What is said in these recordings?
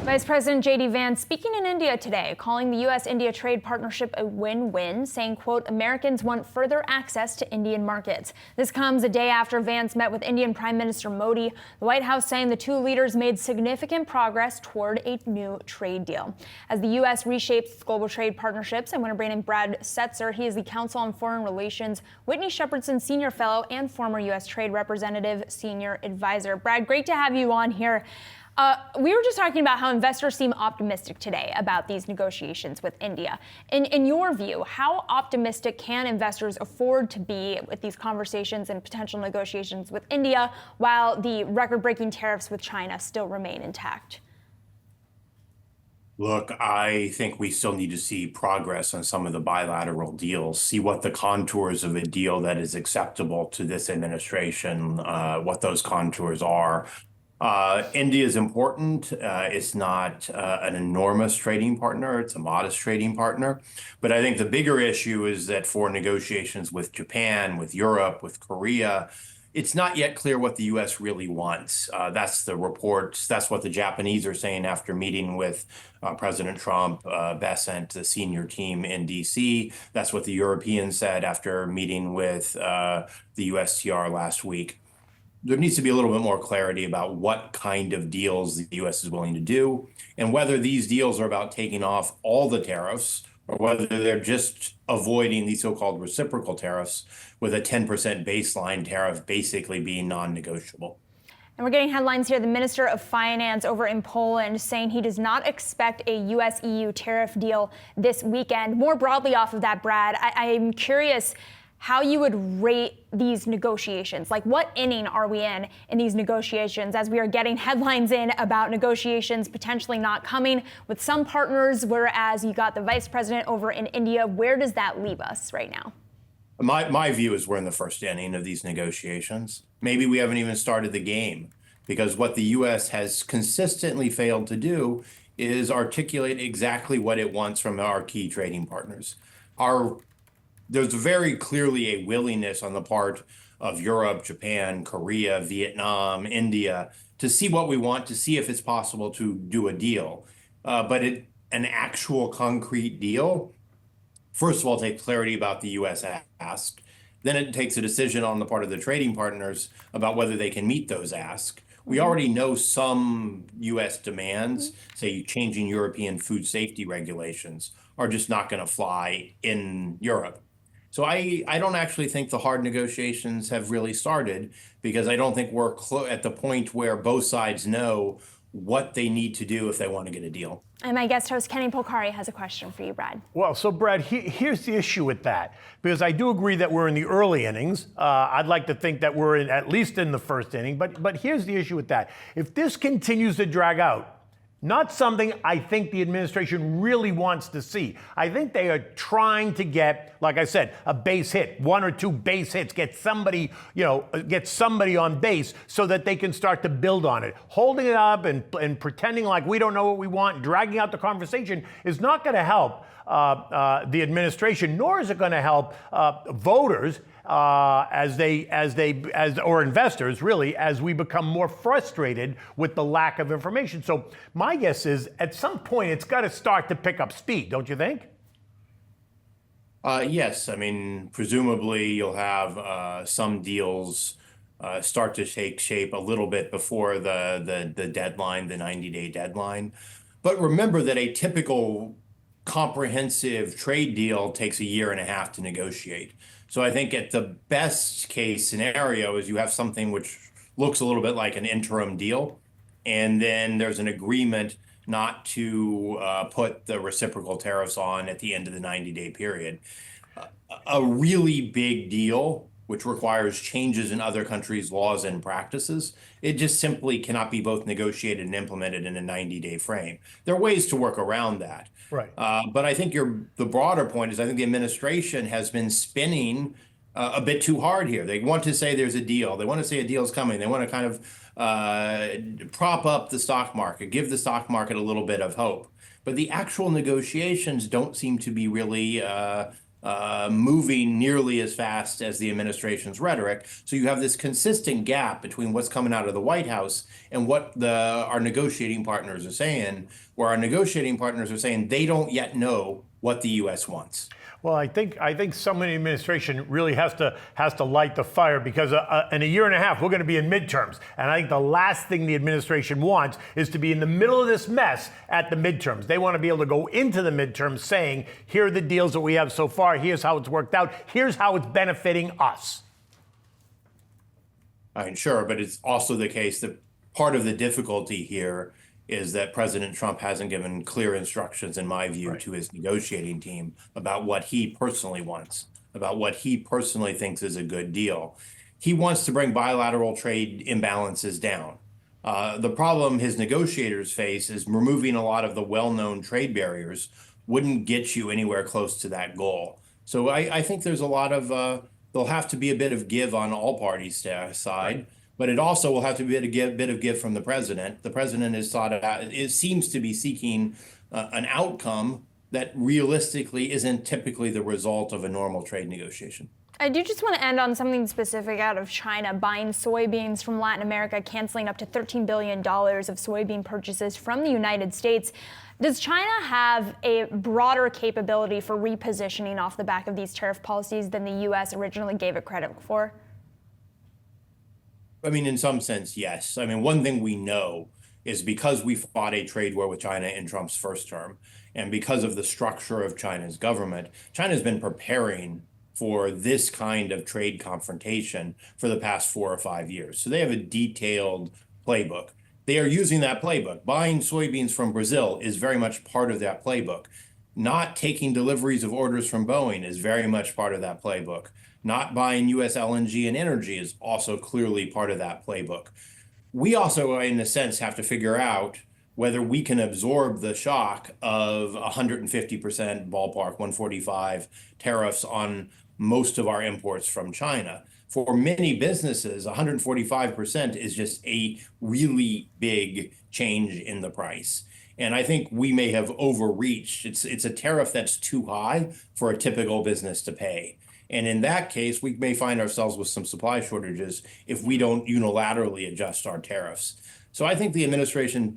Vice President J.D. Vance speaking in India today, calling the U.S.-India trade partnership a win-win, saying, quote, Americans want further access to Indian markets. This comes a day after Vance met with Indian Prime Minister Modi, the White House saying the two leaders made significant progress toward a new trade deal. As the U.S. reshapes global trade partnerships, I'm going to bring in Brad Setzer. He is the Council on Foreign Relations Whitney Shepardson Senior Fellow and former U.S. Trade Representative Senior Advisor. Brad, great to have you on here. We were just talking about how investors seem optimistic today about these negotiations with India. In your view, how optimistic can investors afford to be with these conversations and potential negotiations with India while the record-breaking tariffs with China still remain intact? Look, I think we still need to see progress on some of the bilateral deals, see what the contours of a deal that is acceptable to this administration, what those contours are. India is important. It's not an enormous trading partner. It's a modest trading partner. But I think the bigger issue is that for negotiations with Japan, with Europe, with Korea, it's not yet clear what the U.S. really wants. That's the reports. That's what the Japanese are saying after meeting with President Trump, Bessent, the senior team in D.C. That's what the Europeans said after meeting with the USTR last week. There needs to be a little bit more clarity about what kind of deals the U.S. is willing to do and whether these deals are about taking off all the tariffs or whether they're just avoiding these so-called reciprocal tariffs with a 10% baseline tariff basically being non-negotiable. And we're getting headlines here. The Minister of Finance over in Poland saying he does not expect a U.S.-EU tariff deal this weekend. More broadly off of that, Brad, I'm curious how you would rate these negotiations. Like, what inning are we in these negotiations as we are getting headlines in about negotiations potentially not coming with some partners, whereas you got the vice president over in India? Where does that leave us right now? My view is we're in the first inning of these negotiations. Maybe we haven't even started the game, because what the U.S. has consistently failed to do is articulate exactly what it wants from our key trading partners. There's very clearly a willingness on the part of Europe, Japan, Korea, Vietnam, India to see what we want, to see if it's possible to do a deal. But an actual concrete deal, first of all, takes clarity about the U.S. ask. Then it takes a decision on the part of the trading partners about whether they can meet those asks. We already know some U.S. demands, say changing European food safety regulations, are just not going to fly in Europe. So I don't actually think the hard negotiations have really started, because I don't think we're at the point where both sides know what they need to do if they want to get a deal. And my guest host, Kenny Polcari, has a question for you, Brad. Well, so Brad, here's the issue with that, because I do agree that we're in the early innings. I'd like to think that we're at least in the first inning, but here's the issue with that. If this continues to drag out, not something I think the administration really wants to see. I think they are trying to get, like I said, a base hit, one or two base hits, get somebody on base so that they can start to build on it. Holding it up and pretending like we don't know what we want, and dragging out the conversation is not going to help the administration, nor is it going to help voters or investors, really, as we become more frustrated with the lack of information. So my guess is at some point it's got to start to pick up speed, don't you think? Yes. I mean, presumably you'll have some deals start to take shape a little bit before the deadline, the 90-day deadline. But remember that a typical comprehensive trade deal takes a year and a half to negotiate. So I think at the best case scenario is you have something which looks a little bit like an interim deal, and then there's an agreement not to put the reciprocal tariffs on at the end of the 90-day period. A really big deal, which requires changes in other countries' laws and practices, it just simply cannot be both negotiated and implemented in a 90-day frame. There are ways to work around that. Right. But I think the broader point is I think the administration has been spinning a bit too hard here. They want to say there's a deal. They want to say a deal is coming. They want to kind of prop up the stock market, give the stock market a little bit of hope. But the actual negotiations don't seem to be really moving nearly as fast as the administration's rhetoric. So you have this consistent gap between what's coming out of the White House and what our negotiating partners are saying, where our negotiating partners are saying they don't yet know what the U.S. wants. Well, I think someone in the administration really has to light the fire, because in a year and a half we're going to be in midterms, and I think the last thing the administration wants is to be in the middle of this mess at the midterms. They want to be able to go into the midterms saying, here are the deals that we have so far, here's how it's worked out, here's how it's benefiting us. I mean, sure, but it's also the case that part of the difficulty here is that President Trump hasn't given clear instructions, in my view, to his negotiating team about what he personally wants, about what he personally thinks is a good deal. He wants to bring bilateral trade imbalances down. The problem his negotiators face is removing a lot of the well-known trade barriers wouldn't get you anywhere close to that goal. So I think there's a lot of, there'll have to be a bit of give on all parties' side. But it also will have to be a bit of give from the president. The president has thought about it seems to be seeking an outcome that realistically isn't typically the result of a normal trade negotiation. I do just want to end on something specific out of China, buying soybeans from Latin America, canceling up to $13 billion of soybean purchases from the United States. Does China have a broader capability for repositioning off the back of these tariff policies than the U.S. originally gave it credit for? I mean, in some sense, yes. I mean, one thing we know is because we fought a trade war with China in Trump's first term, and because of the structure of China's government, China's been preparing for this kind of trade confrontation for the past 4 or 5 years. So they have a detailed playbook. They are using that playbook. Buying soybeans from Brazil is very much part of that playbook. Not taking deliveries of orders from Boeing is very much part of that playbook. Not buying U.S. LNG and energy is also clearly part of that playbook. We also, in a sense, have to figure out whether we can absorb the shock of 150% ballpark, 145 tariffs on most of our imports from China. For many businesses, 145% is just a really big change in the price. And I think we may have overreached. It's a tariff that's too high for a typical business to pay. And in that case, we may find ourselves with some supply shortages if we don't unilaterally adjust our tariffs. So I think the administration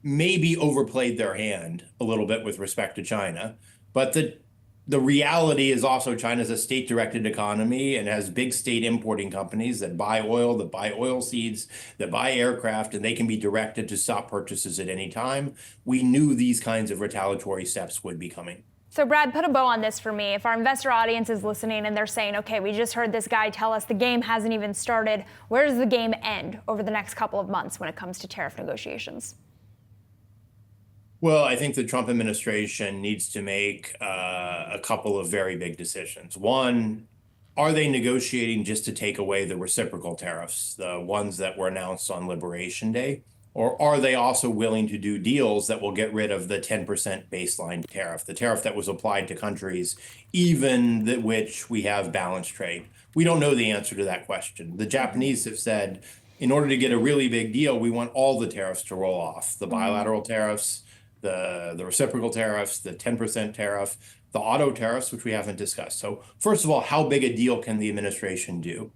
maybe overplayed their hand a little bit with respect to China. But the reality is also China's a state-directed economy and has big state importing companies that buy oil, that buy oil seeds, that buy aircraft, and they can be directed to stop purchases at any time. We knew these kinds of retaliatory steps would be coming. So Brad, put a bow on this for me. If our investor audience is listening and they're saying, okay, we just heard this guy tell us the game hasn't even started, where does the game end over the next couple of months when it comes to tariff negotiations? Well, I think the Trump administration needs to make a couple of very big decisions. One, are they negotiating just to take away the reciprocal tariffs, the ones that were announced on Liberation Day? Or are they also willing to do deals that will get rid of the 10% baseline tariff, the tariff that was applied to countries, even which we have balanced trade? We don't know the answer to that question. The Japanese have said, in order to get a really big deal, we want all the tariffs to roll off, the bilateral tariffs, the reciprocal tariffs, the 10% tariff, the auto tariffs, which we haven't discussed. So first of all, how big a deal can the administration do?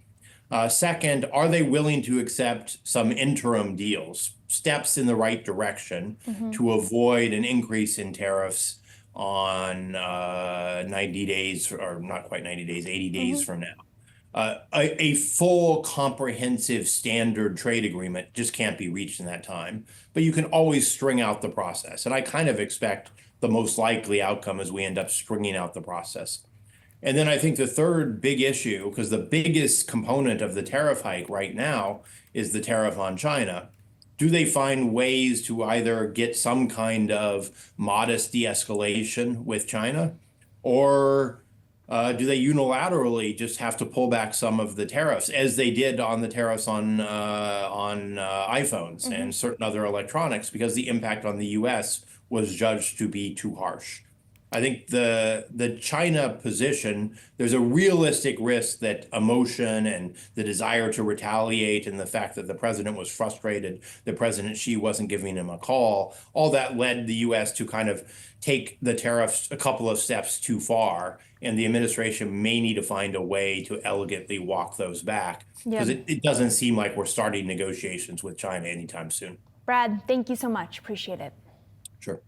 Second, are they willing to accept some interim deals, steps in the right direction to avoid an increase in tariffs on 90 days, or not quite 90 days, 80 days from now? A full, comprehensive, standard trade agreement just can't be reached in that time. But you can always string out the process. And I kind of expect the most likely outcome is we end up stringing out the process. And then I think the third big issue, because the biggest component of the tariff hike right now is the tariff on China. Do they find ways to either get some kind of modest de-escalation with China, or do they unilaterally just have to pull back some of the tariffs, as they did on the tariffs on iPhones and certain other electronics, because the impact on the U.S. was judged to be too harsh? I think the China position, there's a realistic risk that emotion and the desire to retaliate and the fact that the president was frustrated, that President Xi wasn't giving him a call, all that led the U.S. to kind of take the tariffs a couple of steps too far. And the administration may need to find a way to elegantly walk those back because it doesn't seem like we're starting negotiations with China anytime soon. Brad, thank you so much. Appreciate it. Sure.